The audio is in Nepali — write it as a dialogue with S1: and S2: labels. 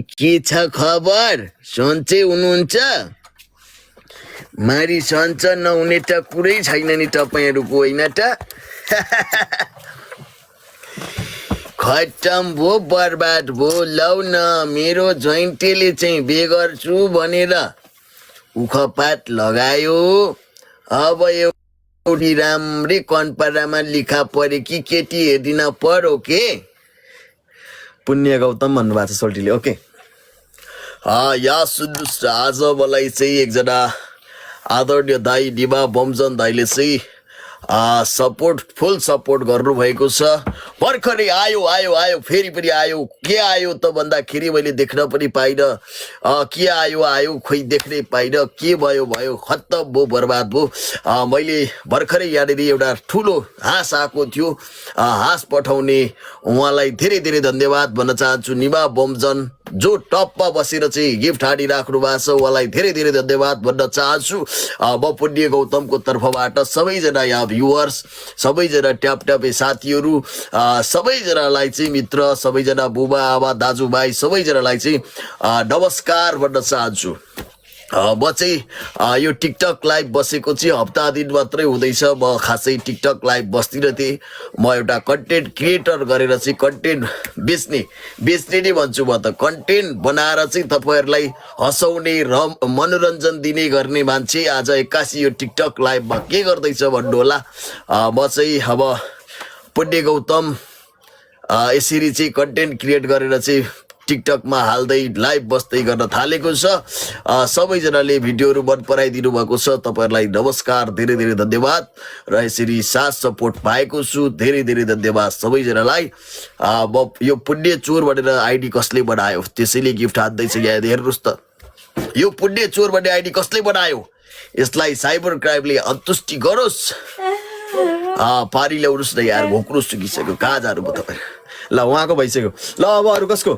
S1: के छ खबर? सन्चै हुनुहुन्छ? मारी सन्च नहुने त कुरै छैन नि तपाईँहरूको, होइन त? खत्तम भो, बर्बाद भो। लौ न, मेरो जोइन्टेले चाहिँ बे गर्छु भनेर उखपात लगायो। अब एउटी राम्रै कन्परामा लिखा परे कि केटी हेरिदिन पर्यो के? पुण्य गौतम भन्नुभएको छ सोल्टीले। ओके, या सुन्नुहोस्, आज मलाई चाहिँ एकजना आदरणीय दाई डिबा बमजन दाईले चाहिँ फुल सपोर्ट गर्नुभएको छ। भर्खरै आयो आयो आयो फेरि पनि आयो। के आयो त भन्दाखेरि मैले देख्न पनि पाइनँ। के आयो आयो खोइ देख्नै पाइनँ। के भयो भयो, खत्तम भयो, बर्बाद भयो। मैले भर्खरै यहाँनिर एउटा ठुलो हाँस आएको थियो। हाँस पठाउने उहाँलाई धेरै धेरै धन्यवाद भन्न चाहन्छु। निमा बमजन जो टपमा बसेर चाहिँ गिफ्ट हानिराख्नु भएको छ, उहाँलाई धेरै धेरै धन्यवाद भन्न चाहन्छु। म पुण्य गौतमको तर्फबाट सबैजना यहाँ भ्युवर्स, सबैजना ट्याप ट्यापे साथीहरू, सबैजनालाई चाहिँ मित्र, सबैजना बुबा आमा दाजुभाइ सबैजनालाई चाहिँ नमस्कार भन्न चाहन्छु। म चाहिँ यो टिकटक लाइभ बसेको चाहिँ हप्ता दिन मात्रै हुँदैछ। म खासै टिकटक लाइभ बस्दिनँ थिएँ। म एउटा कन्टेन्ट क्रिएटर गरेर चाहिँ कन्टेन्ट बेच्ने नै भन्छु म त। कन्टेन्ट बनाएर चाहिँ तपाईँहरूलाई हँसाउने र मनोरञ्जन दिने गर्ने मान्छे आज 81 यो टिकटक लाइभमा के गर्दैछ भन्नु होला। म चाहिँ अब पुण्य गौतम यसरी चाहिँ कन्टेन्ट क्रिएट गरेर चाहिँ टिकटकमा हाल्दै लाइभ बस्दै गर्न थालेको छ। सबैजनाले भिडियोहरू मन पराइदिनु भएको छ, तपाईँहरूलाई नमस्कार, धेरै धेरै धन्यवाद। र यसरी साथ सपोर्ट पाएको छु, धेरै धेरै धन्यवाद सबैजनालाई। म यो पुण्य चोर भनेर आइडी कसले बनायो त्यसैले गिफ्ट हान्दैछ। यहाँ हेर्नुहोस् त, यो पुण्य चोर भन्ने आइडी कसले बनायो, यसलाई साइबर क्राइमले अन्तुष्टि गरोस्। पारी ल्याउनुहोस् न यार, घोक्रो सुकिसक्यो। कहाँ जानु भयो तपाईँ? ल, उहाँको भइसक्यो। ल, अब अरू कसको?